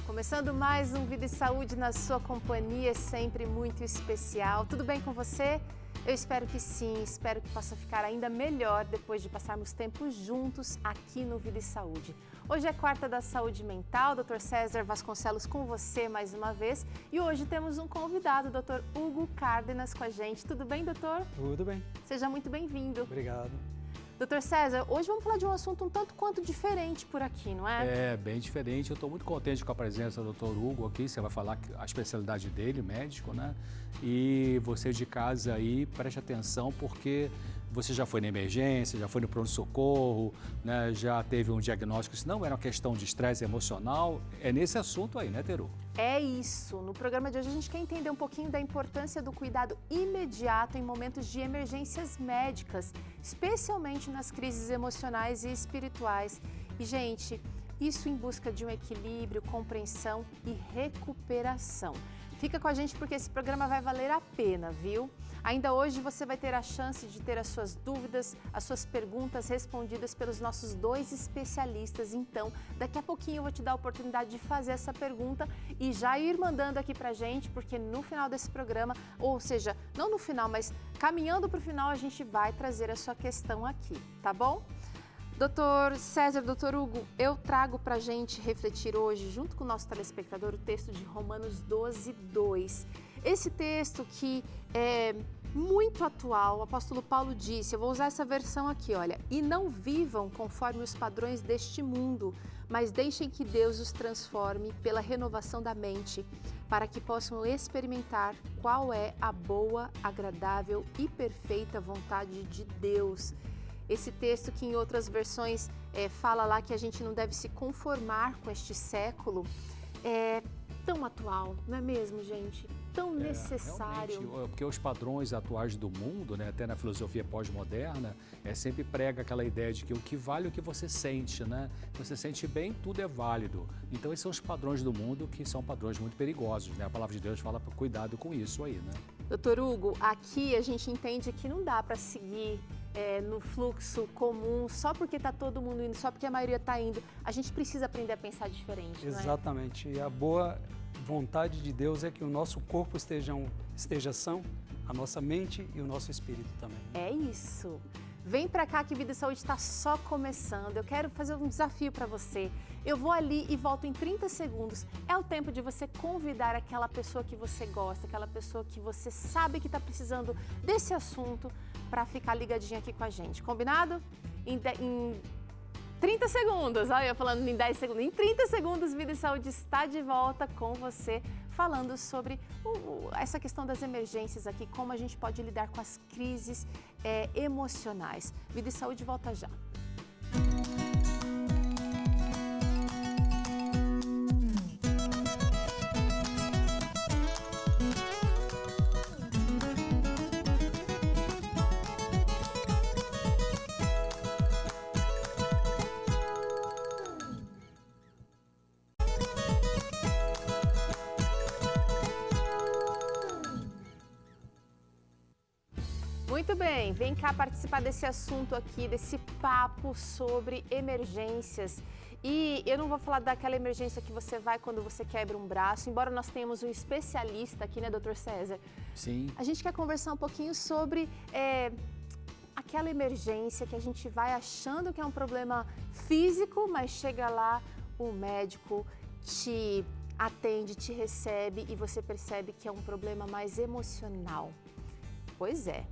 Começando mais um Vida e Saúde na sua companhia, sempre muito especial. Tudo bem com você? Eu espero que sim, espero que possa ficar ainda melhor depois de passarmos tempos juntos aqui no Vida e Saúde. Hoje é quarta da saúde mental, Dr. César Vasconcelos com você mais uma vez. E hoje temos um convidado, Dr. Hugo Cárdenas com a gente. Tudo bem, doutor? Tudo bem. Seja muito bem-vindo. Obrigado. Doutor César, hoje vamos falar de um assunto um tanto quanto diferente por aqui, não é? É, bem diferente. Eu estou muito contente com a presença do Dr. Hugo aqui. Você vai falar a especialidade dele, médico, né? E você de casa aí, preste atenção, porque você já foi na emergência, já foi no pronto-socorro, né? Já teve um diagnóstico, se não era uma questão de estresse emocional. É nesse assunto aí, né, Teru? É isso. No programa de hoje a gente quer entender um pouquinho da importância do cuidado imediato em momentos de emergências médicas, especialmente nas crises emocionais e espirituais. E, gente, isso em busca de um equilíbrio, compreensão e recuperação. Fica com a gente porque esse programa vai valer a pena, viu? Ainda hoje você vai ter a chance de ter as suas dúvidas, as suas perguntas respondidas pelos nossos dois especialistas. Então, daqui a pouquinho eu vou te dar a oportunidade de fazer essa pergunta e já ir mandando aqui pra gente, porque no final desse programa, ou seja, não no final, mas caminhando para o final, a gente vai trazer a sua questão aqui, tá bom? Doutor César, doutor Hugo, eu trago para a gente refletir hoje, junto com o nosso telespectador, o texto de Romanos 12, 2. Esse texto que é muito atual, o apóstolo Paulo disse, eu vou usar essa versão aqui, olha, e não vivam conforme os padrões deste mundo, mas deixem que Deus os transforme pela renovação da mente, para que possam experimentar qual é a boa, agradável e perfeita vontade de Deus. Esse texto que em outras versões fala lá que a gente não deve se conformar com este século, é tão atual, não é mesmo, gente? Tão necessário. Porque os padrões atuais do mundo, né, até na filosofia pós-moderna, sempre prega aquela ideia de que o que vale é o que você sente, né? Você sente bem, tudo é válido. Então esses são os padrões do mundo que são padrões muito perigosos, né? A palavra de Deus fala para cuidado com isso aí, né? Doutor Hugo, aqui a gente entende que não dá para seguir no fluxo comum, só porque está todo mundo indo, só porque a maioria está indo. A gente precisa aprender a pensar diferente, não é? Exatamente. E a boa vontade de Deus é que o nosso corpo esteja são, a nossa mente e o nosso espírito também. É isso. Vem pra cá que Vida e Saúde está só começando. Eu quero fazer um desafio para você. Eu vou ali e volto em 30 segundos. É o tempo de você convidar aquela pessoa que você gosta, aquela pessoa que você sabe que está precisando desse assunto para ficar ligadinha aqui com a gente. Combinado? Em 30 segundos, olha eu falando em 10 segundos. Em 30 segundos, Vida e Saúde está de volta com você, falando sobre essa questão das emergências aqui, como a gente pode lidar com as crises emocionais. Vida e Saúde volta já. Muito bem, vem cá participar desse assunto aqui, desse papo sobre emergências. E eu não vou falar daquela emergência que você vai quando você quebra um braço, embora nós tenhamos um especialista aqui, né, doutor César? Sim. A gente quer conversar um pouquinho sobre aquela emergência que a gente vai achando que é um problema físico, mas chega lá, o médico te atende, te recebe e você percebe que é um problema mais emocional. Pois é,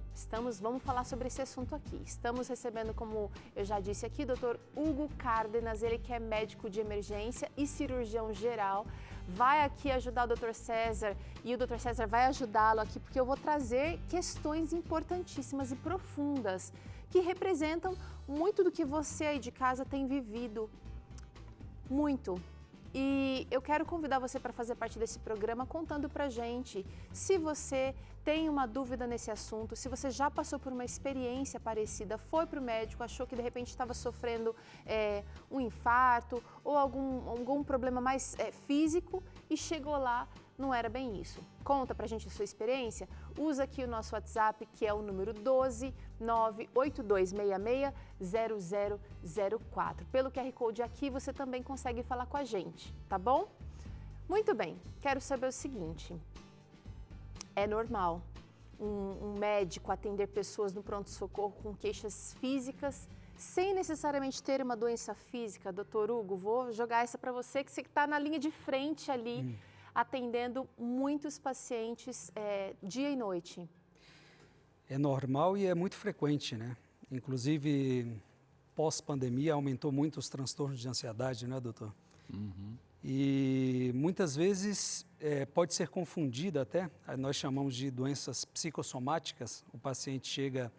vamos falar sobre esse assunto aqui. Estamos recebendo, como eu já disse aqui, o Dr. Hugo Cárdenas, ele que é médico de emergência e cirurgião geral. Vai aqui ajudar o Dr. César e o Dr. César vai ajudá-lo aqui, porque eu vou trazer questões importantíssimas e profundas que representam muito do que você aí de casa tem vivido. Muito. E eu quero convidar você para fazer parte desse programa contando pra gente se você tem uma dúvida nesse assunto, se você já passou por uma experiência parecida, foi para o médico, achou que de repente estava sofrendo um infarto ou algum problema mais físico e chegou lá, não era bem isso. Conta pra gente a sua experiência, usa aqui o nosso WhatsApp, que é o número 12 982660004. Pelo QR Code aqui você também consegue falar com a gente, tá bom? Muito bem, quero saber o seguinte, é normal um médico atender pessoas no pronto-socorro com queixas físicas sem necessariamente ter uma doença física? Doutor Hugo, vou jogar essa para você, que você está na linha de frente ali, atendendo muitos pacientes dia e noite. É normal e é muito frequente, né? Inclusive, pós-pandemia, aumentou muito os transtornos de ansiedade, né, doutor? E muitas vezes pode ser confundida até, nós chamamos de doenças psicossomáticas. O paciente chega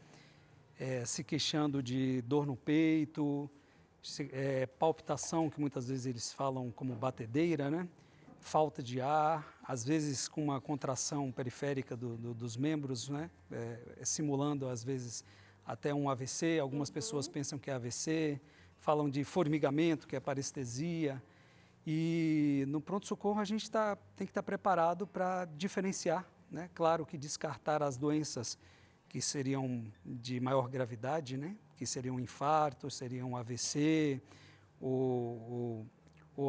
se queixando de dor no peito, palpitação, que muitas vezes eles falam como batedeira, né? Falta de ar, às vezes com uma contração periférica dos membros, né? Simulando às vezes até um AVC. Algumas pessoas pensam que é AVC, falam de formigamento, que é parestesia. E no pronto-socorro a gente tem que estar preparado para diferenciar, né? Claro que descartar as doenças que seriam de maior gravidade, né? Que seriam infartos, seriam AVC, ou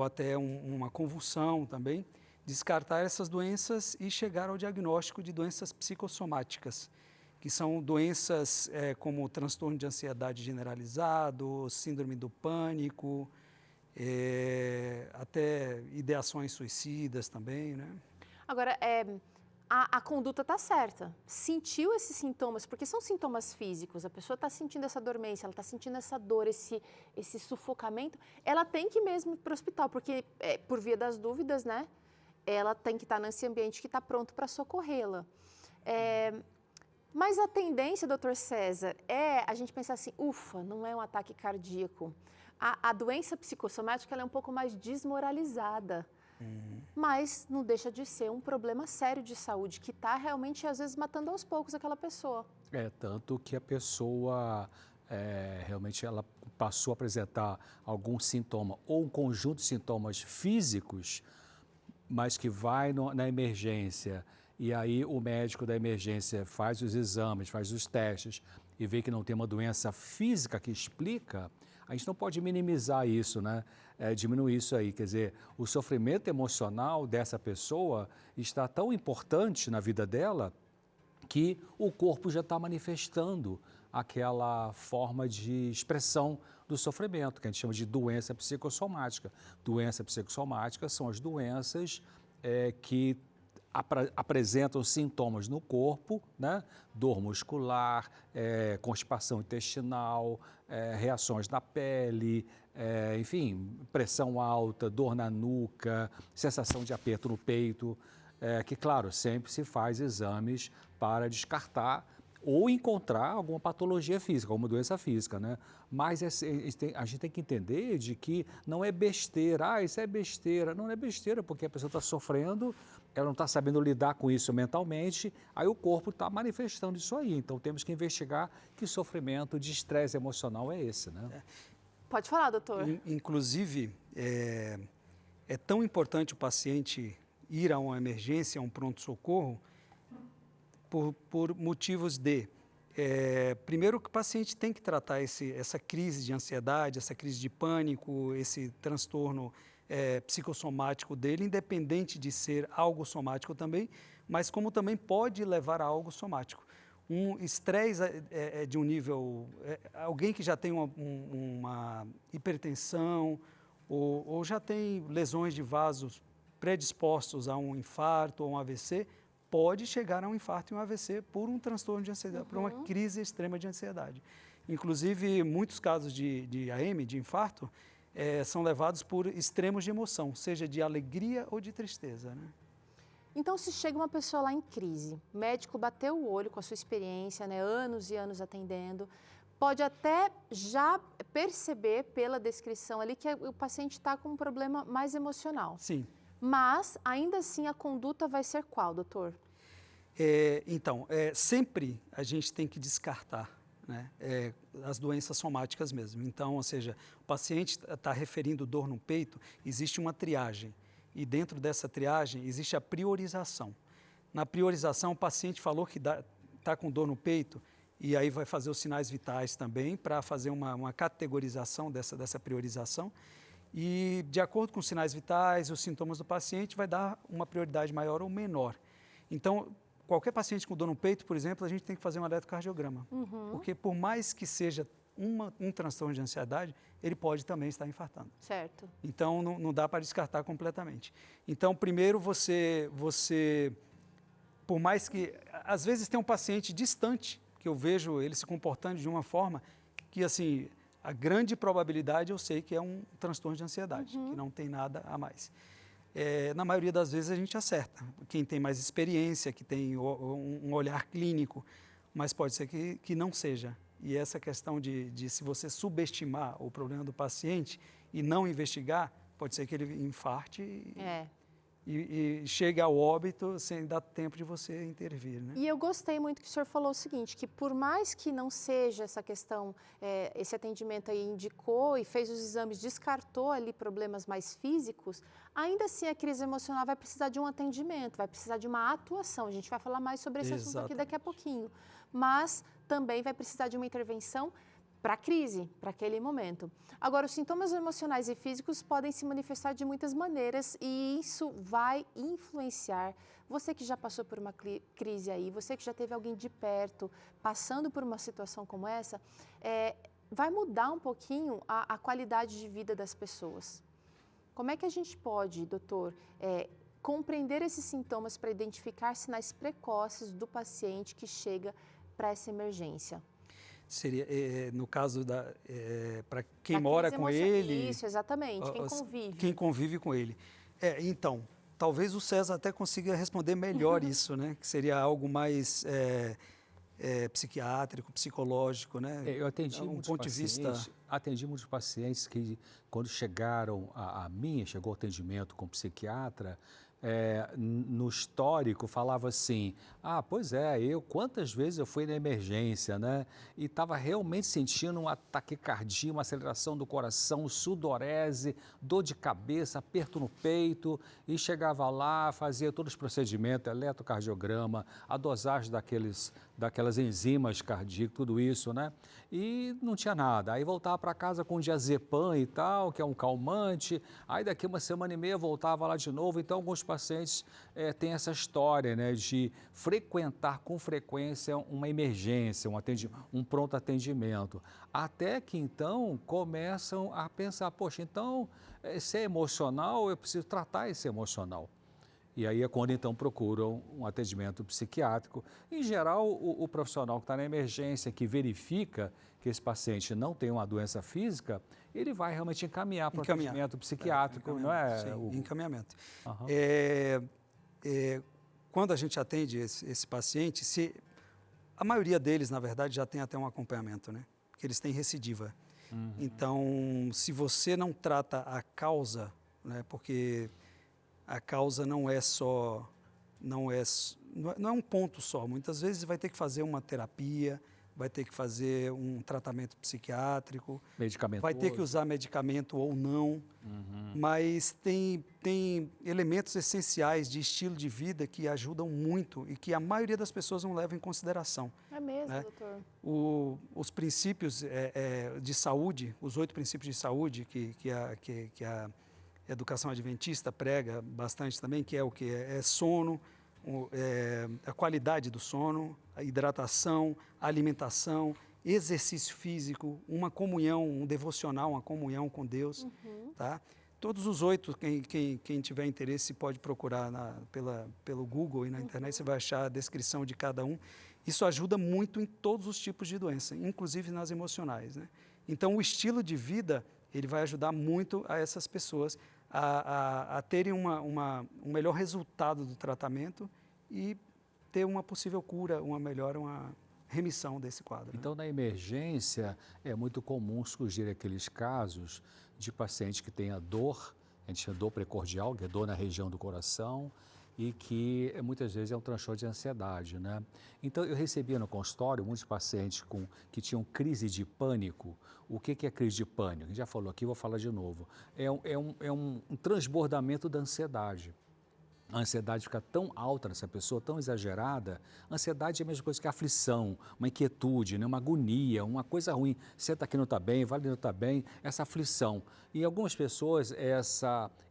até uma convulsão também. Descartar essas doenças e chegar ao diagnóstico de doenças psicossomáticas, que são doenças como transtorno de ansiedade generalizado, síndrome do pânico, até ideações suicidas também, né? Agora, a conduta está certa. Sentiu esses sintomas, porque são sintomas físicos, a pessoa está sentindo essa dormência, ela está sentindo essa dor, esse sufocamento, ela tem que ir mesmo para o hospital, porque, por via das dúvidas, né, ela tem que estar nesse ambiente que está pronto para socorrê-la. Mas a tendência, doutor César, a gente pensar assim, ufa, não é um ataque cardíaco. A doença psicossomática ela é um pouco mais desmoralizada, mas não deixa de ser um problema sério de saúde, que está realmente, às vezes, matando aos poucos aquela pessoa. Tanto que a pessoa realmente ela passou a apresentar algum sintoma ou um conjunto de sintomas físicos, mas que vai na emergência e aí o médico da emergência faz os exames, faz os testes e vê que não tem uma doença física que explica. A gente não pode minimizar isso, né? Diminuir isso aí. Quer dizer, o sofrimento emocional dessa pessoa está tão importante na vida dela que o corpo já está manifestando aquela forma de expressão do sofrimento, que a gente chama de doença psicossomática. Doença psicossomática são as doenças que apresentam sintomas no corpo, né? Dor muscular, constipação intestinal, reações na pele, enfim, pressão alta, dor na nuca, sensação de aperto no peito, que, claro, sempre se faz exames para descartar ou encontrar alguma patologia física, alguma doença física, né? Mas a gente tem que entender de que não é besteira, isso é besteira. Não é besteira, porque a pessoa está sofrendo, ela não está sabendo lidar com isso mentalmente, aí o corpo está manifestando isso aí. Então temos que investigar que sofrimento de estresse emocional é esse, né? Pode falar, doutor. Inclusive, é tão importante o paciente ir a uma emergência, a um pronto-socorro, por motivos primeiro que o paciente tem que tratar essa crise de ansiedade, essa crise de pânico, esse transtorno psicossomático dele, independente de ser algo somático também, mas como também pode levar a algo somático. Um estresse de um nível, alguém que já tem uma hipertensão ou já tem lesões de vasos predispostos a um infarto ou um AVC, pode chegar a um infarto e um AVC por um transtorno de ansiedade, por uma crise extrema de ansiedade. Inclusive, muitos casos de AM, de infarto, são levados por extremos de emoção, seja de alegria ou de tristeza, né? Então, se chega uma pessoa lá em crise, o médico bateu o olho com a sua experiência, né, anos e anos atendendo, pode até já perceber pela descrição ali que o paciente está com um problema mais emocional. Sim. Mas, ainda assim, a conduta vai ser qual, doutor? Então, sempre a gente tem que descartar, né, as doenças somáticas mesmo. Então, ou seja, o paciente está referindo dor no peito, existe uma triagem. E dentro dessa triagem existe a priorização. Na priorização, o paciente falou que está com dor no peito, e aí vai fazer os sinais vitais também para fazer uma categorização dessa priorização. E, de acordo com os sinais vitais, os sintomas do paciente, vai dar uma prioridade maior ou menor. Então, qualquer paciente com dor no peito, por exemplo, a gente tem que fazer um eletrocardiograma. Porque por mais que seja um transtorno de ansiedade, ele pode também estar infartando. Certo. Então, não dá para descartar completamente. Então, primeiro você, por mais que, às vezes tem um paciente distante, que eu vejo ele se comportando de uma forma que, assim, a grande probabilidade eu sei que é um transtorno de ansiedade, que não tem nada a mais. Na maioria das vezes a gente acerta, quem tem mais experiência, que tem um olhar clínico, mas pode ser que não seja. E essa questão de se você subestimar o problema do paciente e não investigar, pode ser que ele infarte e chegue ao óbito sem dar tempo de você intervir, né? E eu gostei muito que o senhor falou o seguinte, que por mais que não seja essa questão, esse atendimento aí indicou e fez os exames, descartou ali problemas mais físicos, ainda assim a crise emocional vai precisar de um atendimento, vai precisar de uma atuação. A gente vai falar mais sobre esse assunto aqui daqui a pouquinho. Mas também vai precisar de uma intervenção para a crise, para aquele momento. Agora, os sintomas emocionais e físicos podem se manifestar de muitas maneiras e isso vai influenciar você que já passou por uma crise aí, você que já teve alguém de perto passando por uma situação como essa, vai mudar um pouquinho a qualidade de vida das pessoas. Como é que a gente pode, doutor, compreender esses sintomas para identificar sinais precoces do paciente que chega para essa emergência? Seria, no caso, para quem mora com ele... Isso, exatamente, quem convive. Quem convive com ele. Então, talvez o César até consiga responder melhor isso, né? Que seria algo mais psiquiátrico, psicológico, né? Eu atendi atendi muitos pacientes que, quando chegaram a mim, chegou ao atendimento com psiquiatra, no histórico falava assim, pois quantas vezes eu fui na emergência, né? E estava realmente sentindo uma taquicardia, uma aceleração do coração, sudorese, dor de cabeça, aperto no peito, e chegava lá, fazia todos os procedimentos, eletrocardiograma, a dosagem daquelas enzimas cardíacas, tudo isso, né? E não tinha nada. Aí voltava para casa com diazepam e tal, que é um calmante, aí daqui uma semana e meia voltava lá de novo. Então, alguns pacientes têm essa história, né, de frequentar com frequência uma emergência, um pronto atendimento. Até que, então, começam a pensar, poxa, então, se é emocional, eu preciso tratar esse emocional. E aí é quando, então, procuram um atendimento psiquiátrico. Em geral, o profissional que está na emergência, que verifica que esse paciente não tem uma doença física, ele vai realmente encaminhar para o atendimento psiquiátrico, não é? Sim, encaminhamento. Quando a gente atende esse paciente, a maioria deles, na verdade, já tem até um acompanhamento, né? Porque eles têm recidiva. Então, se você não trata a causa, né? Porque a causa não é um ponto só. Muitas vezes vai ter que fazer uma terapia, vai ter que fazer um tratamento psiquiátrico, vai ter que usar medicamento ou não, mas tem elementos essenciais de estilo de vida que ajudam muito e que a maioria das pessoas não leva em consideração. É mesmo, né? doutor? Os princípios de saúde, os 8 princípios de saúde que a educação adventista prega bastante também, que é o que? Sono, a qualidade do sono, a hidratação, a alimentação, exercício físico, uma comunhão, um devocional, uma comunhão com Deus. Tá? Todos os 8, quem tiver interesse pode procurar pelo Google e na internet, você vai achar a descrição de cada um. Isso ajuda muito em todos os tipos de doença, inclusive nas emocionais, né? Então, o estilo de vida, ele vai ajudar muito a essas pessoas a terem um melhor resultado do tratamento e ter uma possível cura, uma remissão desse quadro. Então, na emergência, é muito comum surgir aqueles casos de paciente que tenha dor, a gente chama dor precordial, que é dor na região do coração, e que muitas vezes é um transtorno de ansiedade, né? Então, eu recebia no consultório muitos pacientes que tinham crise de pânico. O que é crise de pânico? A gente já falou aqui, vou falar de novo. É um transbordamento da ansiedade. a ansiedade fica tão alta nessa pessoa, tão exagerada. A ansiedade é a mesma coisa que a aflição, uma inquietude, né? Uma agonia, uma coisa ruim. Senta aqui não está bem, vai ali não está bem, essa aflição. E em algumas pessoas,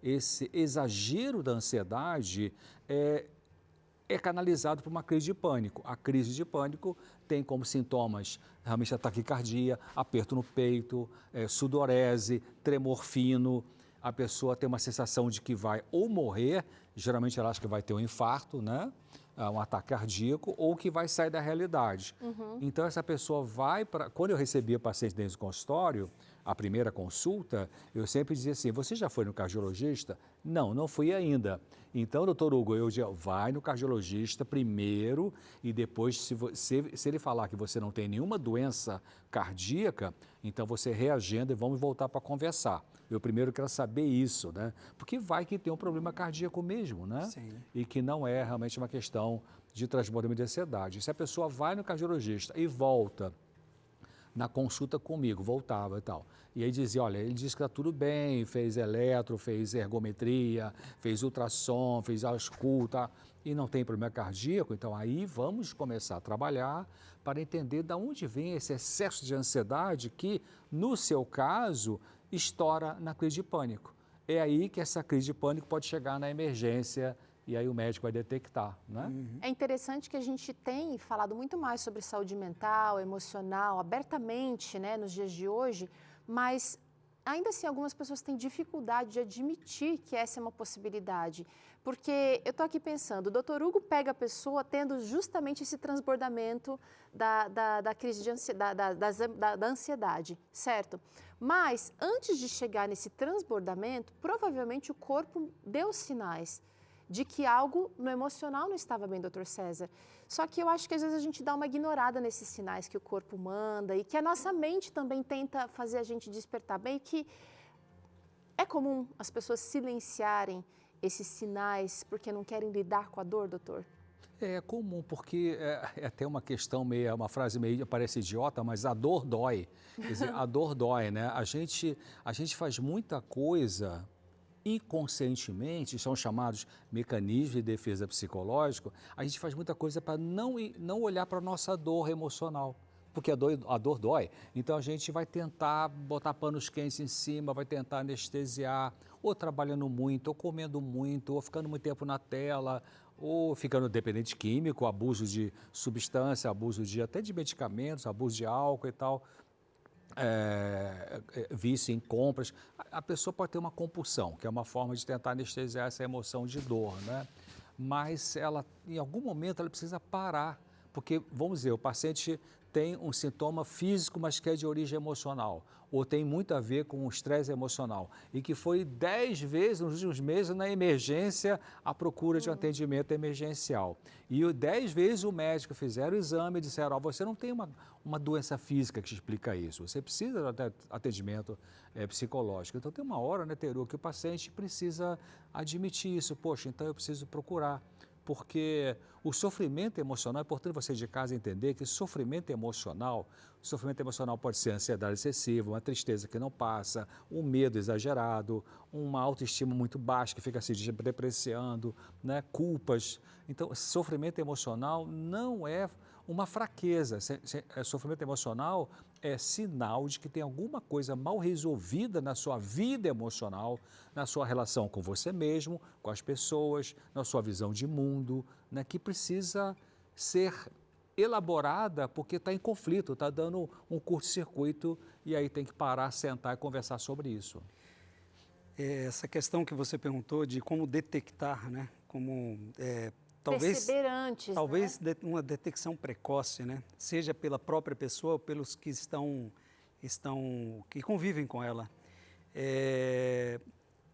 esse exagero da ansiedade é canalizado por uma crise de pânico. A crise de pânico tem como sintomas realmente a taquicardia, aperto no peito, sudorese, tremor fino. A pessoa tem uma sensação de que vai ou morrer, geralmente ela acha que vai ter um infarto, né? Um ataque cardíaco, ou que vai sair da realidade. Então, essa pessoa vai para... Quando eu recebia pacientes dentro do consultório, a primeira consulta, eu sempre dizia assim, você já foi no cardiologista? Não, não fui ainda. Então, doutor Hugo, eu dizia, vai no cardiologista primeiro e depois, se ele falar que você não tem nenhuma doença cardíaca, então você reagenda e vamos voltar para conversar. Eu primeiro quero saber isso, né? Porque vai que tem um problema cardíaco mesmo, né? Sim. E que não é realmente uma questão de transbordamento de ansiedade. Se a pessoa vai no cardiologista e volta na consulta comigo, voltava e tal. E aí dizia, olha, ele disse que está tudo bem, fez eletro, fez ergometria, fez ultrassom, fez ausculta e não tem problema cardíaco, então aí vamos começar a trabalhar para entender de onde vem esse excesso de ansiedade que, no seu caso, estoura na crise de pânico. É aí que essa crise de pânico pode chegar na emergência e aí o médico vai detectar, né? É interessante que a gente tem falado muito mais sobre saúde mental, emocional, abertamente, né, nos dias de hoje, mas ainda assim algumas pessoas têm dificuldade de admitir que essa é uma possibilidade. Porque eu estou aqui pensando, o doutor Hugo pega a pessoa tendo justamente esse transbordamento da crise de da ansiedade, certo? Mas antes de chegar nesse transbordamento, provavelmente o corpo deu sinais de que algo no emocional não estava bem, doutor César. Só que eu acho que às vezes a gente dá uma ignorada nesses sinais que o corpo manda e que a nossa mente também tenta fazer a gente despertar bem, que é comum as pessoas silenciarem esses sinais porque não querem lidar com a dor, doutor? É comum, porque é até uma questão meio, uma frase meio, parece idiota, mas a dor dói. Quer dizer, a dor dói, né? A gente faz muita coisa inconscientemente, são chamados mecanismos de defesa psicológico, a gente faz muita coisa para não olhar para a nossa dor emocional, porque a dor dói. Então a gente vai tentar botar panos quentes em cima, vai tentar anestesiar, ou trabalhando muito, ou comendo muito, ou ficando muito tempo na tela, ou ficando dependente químico, abuso de substância, abuso até de medicamentos, abuso de álcool e tal. Vício em compras, a pessoa pode ter uma compulsão, que é uma forma de tentar anestesiar essa emoção de dor, né? Mas ela, em algum momento, ela precisa parar, porque, vamos dizer, o paciente tem um sintoma físico, mas que é de origem emocional, ou tem muito a ver com o estresse emocional, e que foi 10 vezes nos últimos meses na emergência à procura de um atendimento emergencial. E 10 vezes o médico fizeram o exame e disseram, você não tem uma doença física que explica isso, você precisa de atendimento psicológico. Então tem uma hora, né, Teru, que o paciente precisa admitir isso, poxa, então eu preciso procurar. Porque o sofrimento emocional, é importante você de casa entender que sofrimento emocional pode ser ansiedade excessiva, uma tristeza que não passa, um medo exagerado, uma autoestima muito baixa que fica se depreciando, né? Culpas. Então, sofrimento emocional não é uma fraqueza. Sofrimento emocional é sinal de que tem alguma coisa mal resolvida na sua vida emocional, na sua relação com você mesmo, com as pessoas, na sua visão de mundo, né, que precisa ser elaborada porque está em conflito, está dando um curto-circuito e aí tem que parar, sentar e conversar sobre isso. Essa questão que você perguntou de como detectar, né, como... perceber antes, talvez né? Uma detecção precoce, né? Seja pela própria pessoa ou pelos que que convivem com ela.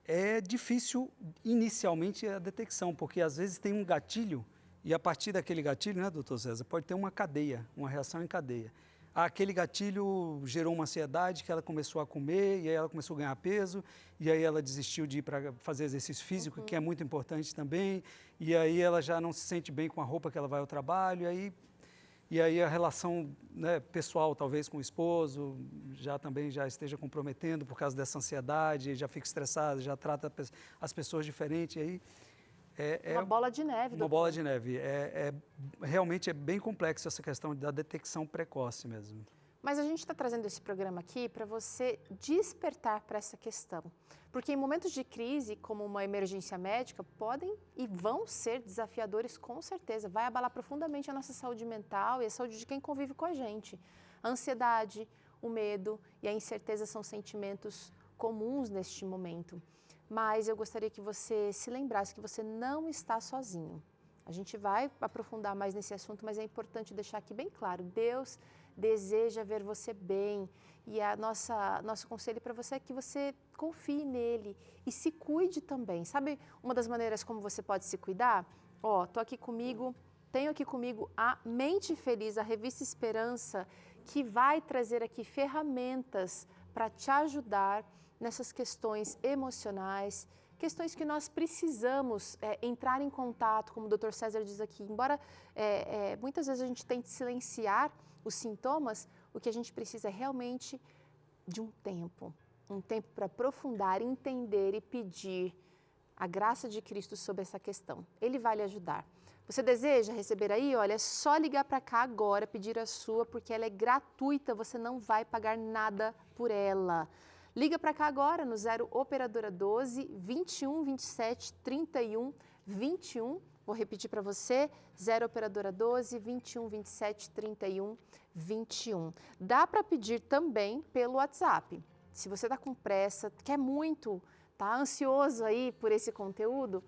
É difícil inicialmente a detecção, porque às vezes tem um gatilho e a partir daquele gatilho, né, doutor César, pode ter uma cadeia, uma reação em cadeia. Aquele gatilho gerou uma ansiedade que ela começou a comer e aí ela começou a ganhar peso e aí ela desistiu de ir para fazer exercício físico, que é muito importante também, e aí ela já não se sente bem com a roupa que ela vai ao trabalho, e aí a relação, né, pessoal talvez com o esposo também já esteja comprometendo por causa dessa ansiedade, já fica estressada, já trata as pessoas diferente, e aí Uma bola de neve. Uma bola de neve. Realmente é bem complexo essa questão da detecção precoce mesmo. Mas a gente está trazendo esse programa aqui para você despertar para essa questão. Porque em momentos de crise, como uma emergência médica, podem e vão ser desafiadores com certeza. Vai abalar profundamente a nossa saúde mental e a saúde de quem convive com a gente. A ansiedade, o medo e a incerteza são sentimentos comuns neste momento. Mas eu gostaria que você se lembrasse que você não está sozinho. A gente vai aprofundar mais nesse assunto, mas é importante deixar aqui bem claro, Deus deseja ver você bem e nosso conselho para você é que você confie nele e se cuide também. Sabe uma das maneiras como você pode se cuidar? Tenho aqui comigo a Mente Feliz, a revista Esperança, que vai trazer aqui ferramentas para te ajudar nessas questões emocionais, questões que nós precisamos entrar em contato, como o Dr. César diz aqui, embora muitas vezes a gente tente silenciar os sintomas, o que a gente precisa é realmente de um tempo para aprofundar, entender e pedir a graça de Cristo sobre essa questão. Ele vai lhe ajudar. Você deseja receber aí? Olha, é só ligar para cá agora, pedir a sua, porque ela é gratuita, você não vai pagar nada por ela. Liga para cá agora no 0 Operadora 12 21 27 31 21. Vou repetir para você, 0 Operadora 12 21 27 31 21. Dá para pedir também pelo WhatsApp. Se você está com pressa, quer muito, está ansioso aí por esse conteúdo,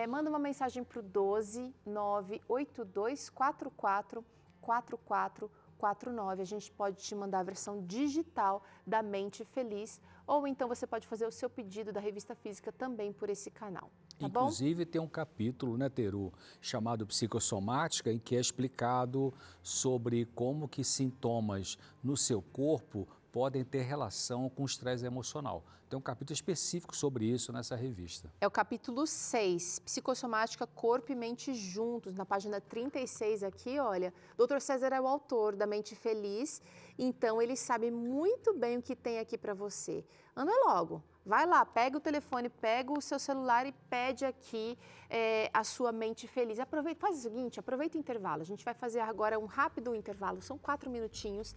manda uma mensagem para o 12 982 44 44 49. A gente pode te mandar a versão digital da Mente Feliz ou então você pode fazer o seu pedido da revista física também por esse canal. Tá Inclusive bom? Tem um capítulo, né, Teru, chamado Psicossomática, em que é explicado sobre como que sintomas no seu corpo podem ter relação com o estresse emocional. Tem um capítulo específico sobre isso nessa revista. É o capítulo 6, Psicossomática, Corpo e Mente Juntos, na página 36 aqui, olha. Dr. César é o autor da Mente Feliz, então ele sabe muito bem o que tem aqui para você. Anda logo, vai lá, pega o telefone, pega o seu celular e pede aqui a sua Mente Feliz. Aproveita, faz o seguinte, aproveita o intervalo. A gente vai fazer agora um rápido intervalo, são 4 minutinhos.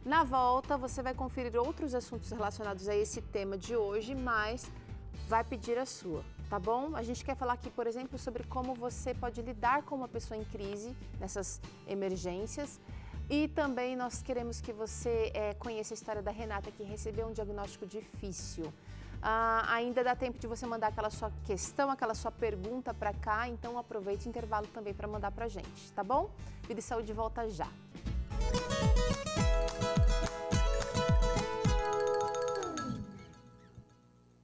Na volta, você vai conferir outros assuntos relacionados a esse tema de hoje, mas vai pedir a sua, tá bom? A gente quer falar aqui, por exemplo, sobre como você pode lidar com uma pessoa em crise, nessas emergências. E também nós queremos que você conheça a história da Renata, que recebeu um diagnóstico difícil. Ainda dá tempo de você mandar aquela sua questão, aquela sua pergunta para cá, então aproveite o intervalo também para mandar para a gente, tá bom? Vida e Saúde volta já.